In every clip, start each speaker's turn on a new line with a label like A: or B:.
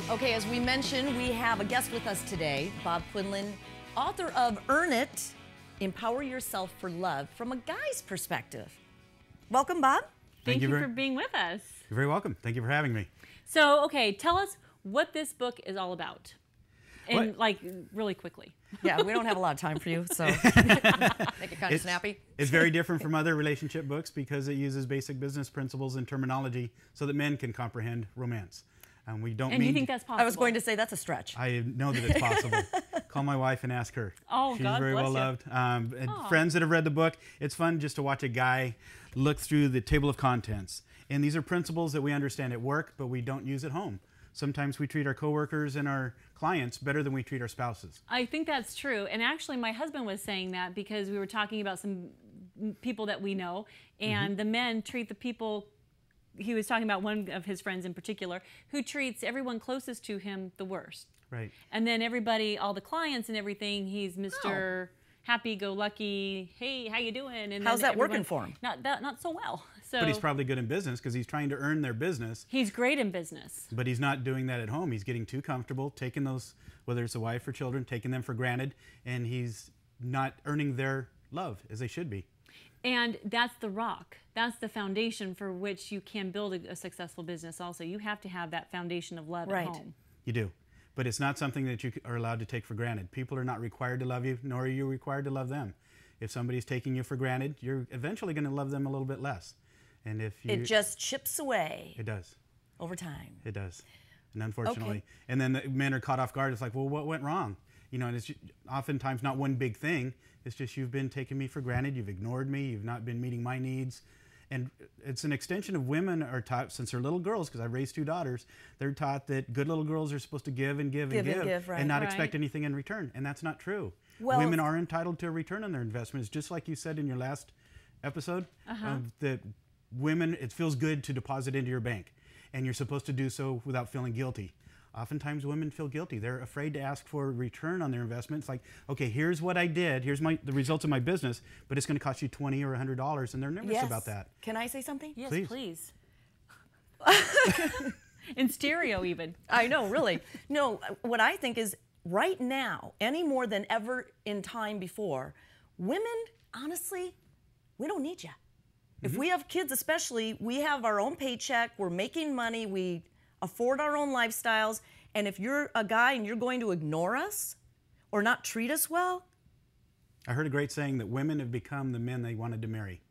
A: Okay, as we mentioned, we have a guest with us today, Bob Quinlan, author of Earn It, Empower Yourself for Love from a guy's perspective. Welcome, Bob.
B: Thank you for being with us.
C: You're very welcome. Thank you for having me.
B: So, okay, tell us what this book is all about. And like really quickly.
A: Yeah, we don't have a lot of time for you, so make it kind of snappy.
C: It's very different from other relationship books because it uses basic business principles and terminology so that men can comprehend romance. We don't.
B: And you think that's possible?
A: I was going to say that's a stretch.
C: I know that it's possible. Call my wife and ask her.
B: Oh,
C: she's
B: God
C: very
B: bless
C: well
B: you.
C: loved. And friends that have read the book, it's fun just to watch a guy look through the table of contents. And these are principles that we understand at work, but we don't use at home. Sometimes we treat our coworkers and our clients better than we treat our spouses.
B: I think that's true. And actually, my husband was saying that because we were talking about some people that we know, and the men treat the people. He was talking about one of his friends in particular who treats everyone closest to him the worst.
C: Right.
B: And then everybody, all the clients and everything, he's Mr. Happy-go-lucky. Hey, how you doing? And
A: how's
B: then
A: that working for him?
B: Not so well. So
C: But he's probably good in business because he's trying to earn their business.
B: he's great in business.
C: But he's not doing that at home. He's getting too comfortable, taking those, whether it's a wife or children, taking them for granted, and he's not earning their love as they should be.
B: And that's the rock. That's the foundation for which you can build a successful business also. You have to have that foundation of love at home.
C: You do. But it's not something that you are allowed to take for granted. People are not required to love you, nor are you required to love them. If somebody's taking you for granted, you're eventually going to love them a little bit less. And if you,
A: It just chips away.
C: It does.
A: Over time.
C: It does. And unfortunately.
A: Okay.
C: And then the men are caught off guard. It's like, well, what went wrong? You know, and it's oftentimes not one big thing. It's just you've been taking me for granted. You've ignored me. You've not been meeting my needs. And it's an extension of women are taught, since they're little girls, because I raised 2 daughters, they're taught that good little girls are supposed to give and give and give,
A: right.
C: and not
B: Right.
C: expect anything in return. And that's not true.
A: Well,
C: women are entitled to a return on their investments, just like you said in your last episode, that women, it feels good to deposit into your bank. And you're supposed to do so without feeling guilty. Oftentimes women feel guilty. They're afraid to ask for a return on their investment. It's like, okay, here's what I did. Here's the results of my business, but it's going to cost you $20 or $100, and they're nervous about that.
A: Can I say something?
B: Yes,
C: Please.
B: please. In stereo even.
A: I know, really. No, what I think is right now, any more than ever in time before, women, honestly, we don't need you. If we have kids especially, we have our own paycheck, we're making money, we afford our own lifestyles, and if you're a guy and you're going to ignore us or not treat us well.
C: I heard a great saying that women have become the men they wanted to marry.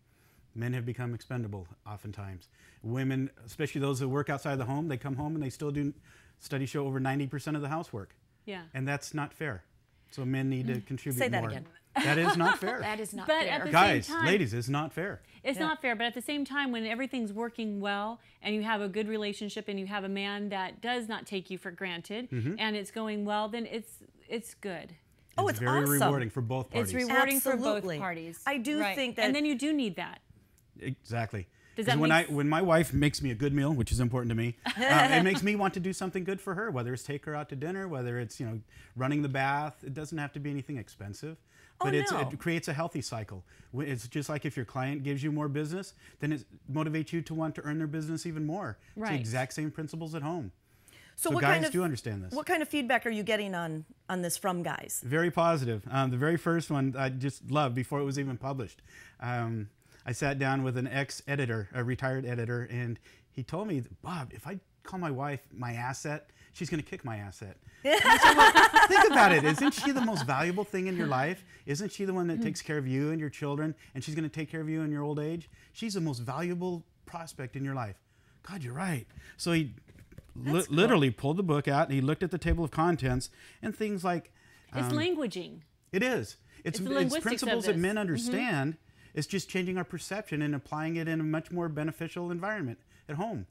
C: Men have become expendable oftentimes. Women, especially those who work outside the home, they come home and they still do, studies show, over 90% of the housework.
B: Yeah.
C: And that's not fair. So men need to contribute more.
A: Say that again.
C: That is not fair.
A: That is not
B: But
A: fair.
B: at the
C: Guys,
B: same time,
C: ladies, it's not fair.
B: It's not fair, but at the same time, when everything's working well and you have a good relationship and you have a man that does not take you for granted and it's going well, then it's good.
A: Oh,
C: It's
A: it's
C: very
A: awesome.
C: rewarding for both parties.
B: It's rewarding for
A: Absolutely.
B: both parties.
A: I do
B: Right.
A: think that-
B: And then you do need that.
C: Exactly.
B: Does that
C: when
B: make
C: when my wife makes me a good meal, which is important to me, it makes me want to do something good for her. Whether it's take her out to dinner, whether it's running the bath. It doesn't have to be anything expensive, but
A: no.
C: it creates a healthy cycle. It's just like if your client gives you more business, then it motivates you to want to earn their business even more. It's
B: Right.
C: the exact same principles at home.
A: So
C: So
A: what
C: guys
A: kind of,
C: do understand this.
A: What kind of feedback are you getting on this from guys?
C: Very positive. The very first one I just loved before it was even published. I sat down with an ex-editor, a retired editor, and he told me, Bob, if I call my wife my asset, she's going to kick my asset. And I said, well, think about it. Isn't she the most valuable thing in your life? Isn't she the one that takes care of you and your children, and she's going to take care of you in your old age? She's the most valuable prospect in your life. God, you're right. So he literally pulled the book out, and he looked at the table of contents, and things like...
B: It's languaging.
C: It is. It's
B: the linguistics
C: principles
B: of
C: that men
B: this.
C: understand. It's just changing our perception and applying it in a much more beneficial environment at home.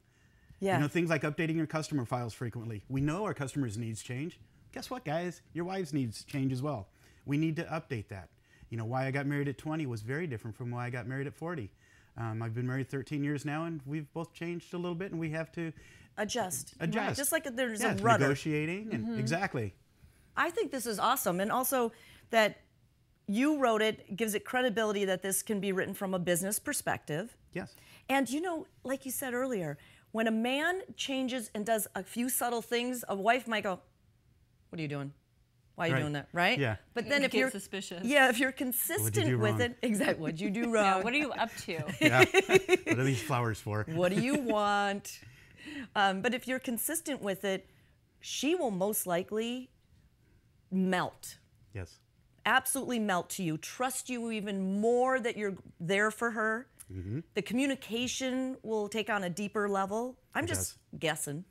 A: Yeah.
C: You know, things like updating your customer files frequently. We know our customers' needs change. Guess what, guys? Your wives' needs change as well. We need to update that. You know, why I got married at 20 was very different from why I got married at 40. I've been married 13 years now, and we've both changed a little bit, and we have to
A: Adjust.
C: adjust.
A: Right. Just like there's
C: Yeah,
A: a rudder.
C: negotiating, and exactly.
A: I think this is awesome. And also that you wrote it gives it credibility that this can be written from a business perspective.
C: Yes.
A: And like you said earlier, When a man changes and does a few subtle things, a wife might go, "What are you doing? Why are you
C: Right.
A: doing that?" Right?
C: Yeah.
A: But then if
B: Get
A: you're
B: suspicious.
A: yeah, if you're consistent
C: do
A: with
C: wrong?
A: it, exactly. What'd you do wrong?
B: Yeah, what are you up to?
C: Yeah. What are these flowers for?
A: What do you want? But if you're consistent with it, she will most likely melt.
C: Yes.
A: Absolutely melt to you, trust you even more that you're there for her. The communication will take on a deeper level. I'm just guessing,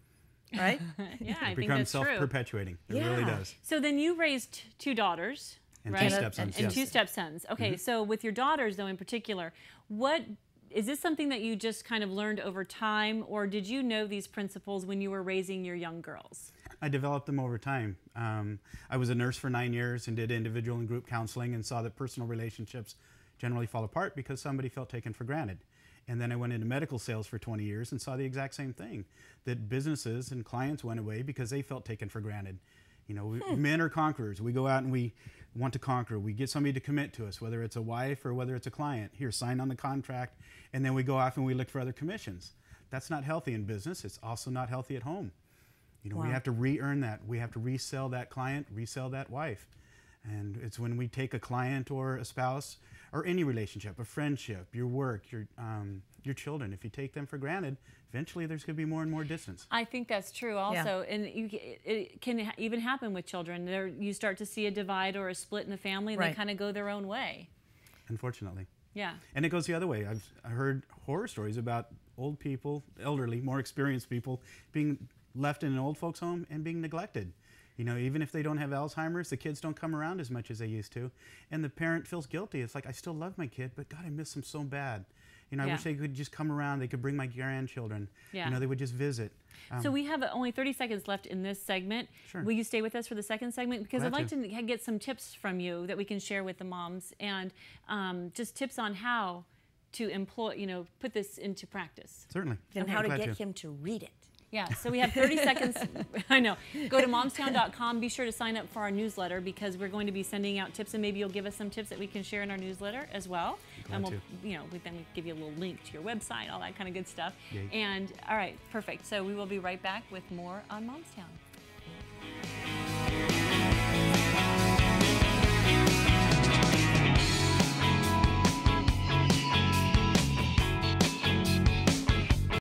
A: right?
B: Yeah, I
C: It
B: think
C: becomes
B: that's true.
C: self-perpetuating. It really
A: Yeah.
C: does.
B: So then you raised 2 daughters,
C: And
B: right?
C: two stepsons.
B: And
C: yes.
B: 2 stepsons. Okay, so with your daughters though in particular, what is this something that you just kind of learned over time, or did you know these principles when you were raising your young girls?
C: I developed them over time. I was a nurse for 9 years and did individual and group counseling and saw that personal relationships generally fall apart because somebody felt taken for granted. And then I went into medical sales for 20 years and saw the exact same thing, that businesses and clients went away because they felt taken for granted. You know, men are conquerors. We go out and we want to conquer. We get somebody to commit to us, whether it's a wife or whether it's a client. Here, sign on the contract, and then we go off and we look for other commissions. That's not healthy in business. It's also not healthy at home. You know, we have to re-earn that. We have to resell that client, resell that wife. And it's when we take a client or a spouse or any relationship, a friendship, your work, your children, if you take them for granted, eventually there's going to be more and more distance.
B: I think that's true also. And it can even happen with children. You start to see a divide or a split in the family and they kind of go their own way.
C: Unfortunately.
B: Yeah.
C: And it goes the other way. I heard horror stories about old people, elderly, more experienced people being left in an old folks home and being neglected. You know, even if they don't have Alzheimer's, the kids don't come around as much as they used to. And the parent feels guilty. It's like, I still love my kid, but God, I miss them so bad. You know, I wish they could just come around. They could bring my grandchildren.
B: Yeah.
C: You know, they would just visit.
B: So we have only 30 seconds left in this segment.
C: Sure.
B: Will you stay with us for the second segment? Because
C: Glad
B: I'd like
C: to.
B: to get some tips from you that we can share with the moms, and just tips on how to employ, you know, put this into practice.
C: Certainly.
A: And how to
C: Glad
A: get him to read it.
B: Yeah, so we have 30 seconds. I know. Go to momstown.com. Be sure to sign up for our newsletter because we're going to be sending out tips, and maybe you'll give us some tips that we can share in our newsletter as well. And we'll, you know, then we give you a little link to your website, all that kind of good stuff.
C: Yay.
B: And all right, perfect. So we will be right back with more on Momstown.